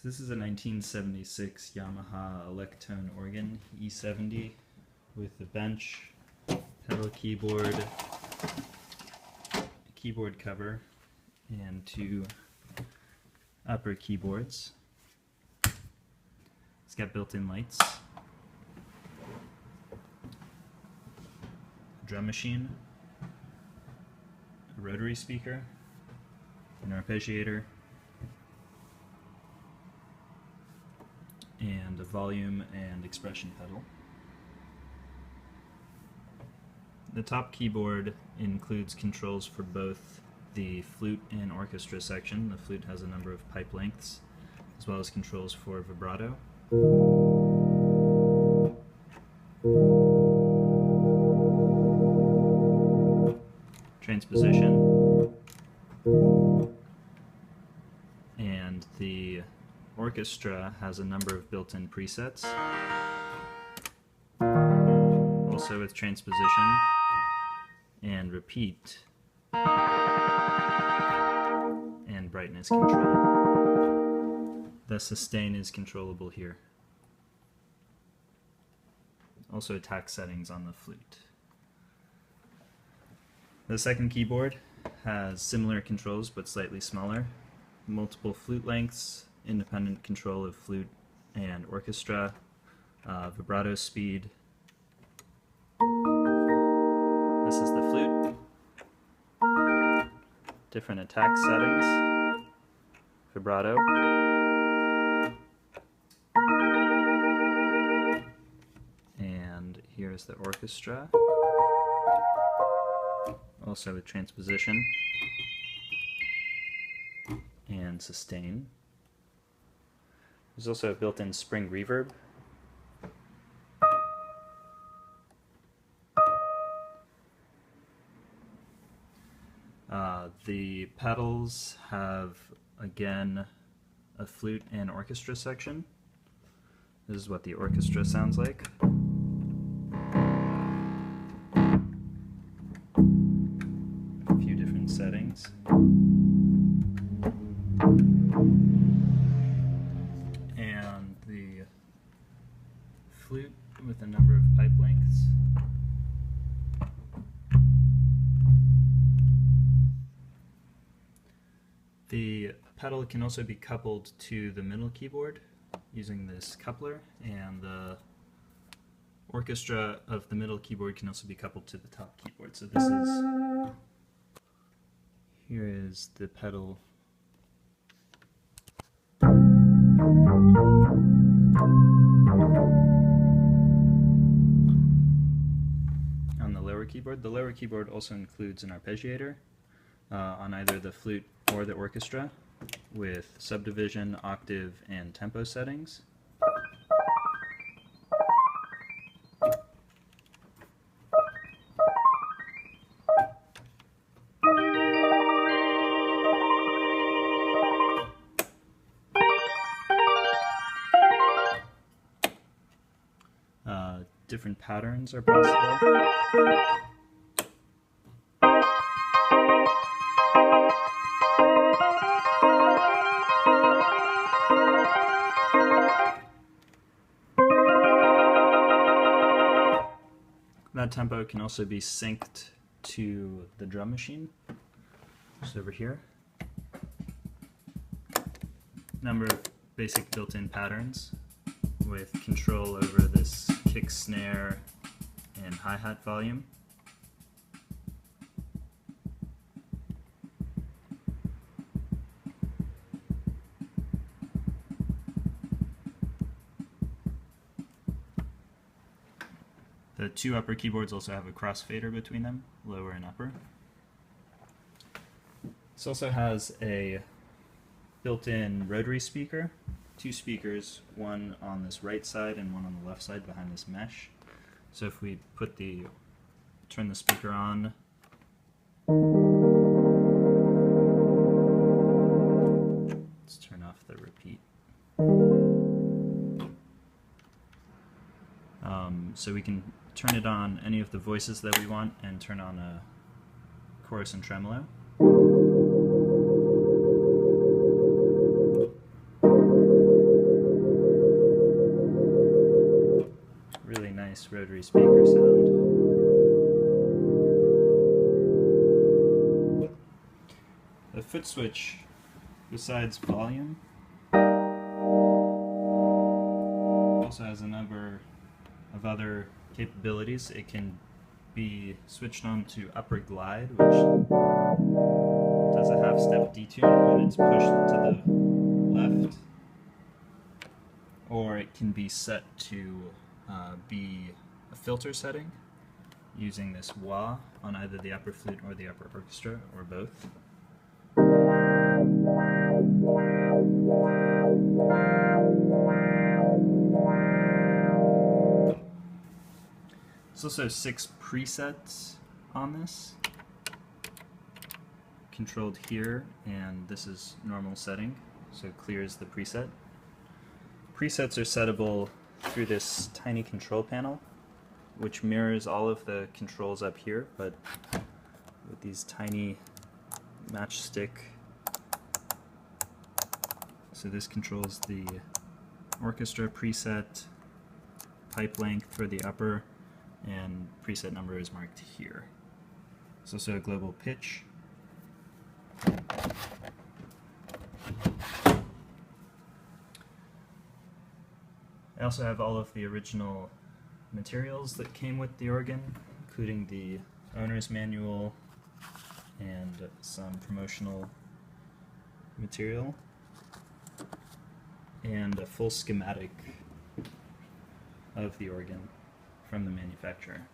So this is a 1976 Yamaha Electone Organ E-70 with a bench, pedal keyboard, a keyboard cover, and two upper keyboards. It's got built-in lights, a drum machine, a rotary speaker, an arpeggiator, and a volume and expression pedal. The top keyboard includes controls for both the flute and orchestra section. The flute has a number of pipe lengths, as well as controls for vibrato. Transposition. And the orchestra has a number of built-in presets, also with transposition and repeat and brightness control. The sustain is controllable here. Also attack settings on the flute. The second keyboard has similar controls but slightly smaller. Multiple flute lengths, independent control of flute and orchestra, vibrato speed. This is the flute. Different attack settings, vibrato. And here's the orchestra, also with transposition and sustain. There's also a built-in spring reverb. The pedals have, again, a flute and orchestra section. This is what the orchestra sounds like. A few different settings. And the flute with a number of pipe lengths. The pedal can also be coupled to the middle keyboard using this coupler, and the orchestra of the middle keyboard can also be coupled to the top keyboard. So this is, here is the pedal on the lower keyboard. The lower keyboard also includes an arpeggiator on either the flute or the orchestra, with subdivision, octave, and tempo settings. Different patterns are possible. That tempo can also be synced to the drum machine, just over here. Number of basic built-in patterns with control over this kick, snare, and hi-hat volume. The two upper keyboards also have a crossfader between them, lower and upper. This also has a built-in rotary speaker, two speakers, one on this right side and one on the left side behind this mesh. So if we turn the speaker on, let's turn off the repeat. So we can turn it on any of the voices that we want and turn on a chorus and tremolo. rotary speaker sound. The foot switch, besides volume, also has a number of other capabilities. It can be switched on to upper glide, which does a half-step detune when it's pushed to the left, or it can be set to be a filter setting using this wah on either the upper flute or the upper orchestra, or both. There's also 6 presets on this, controlled here, and this is normal setting, so it clears the preset. Presets are settable through this tiny control panel, which mirrors all of the controls up here, but with these tiny matchstick. So this controls the orchestra preset, pipe length for the upper, and preset number is marked here. There's also a global pitch. I also have all of the original materials that came with the organ, including the owner's manual and some promotional material, and a full schematic of the organ from the manufacturer.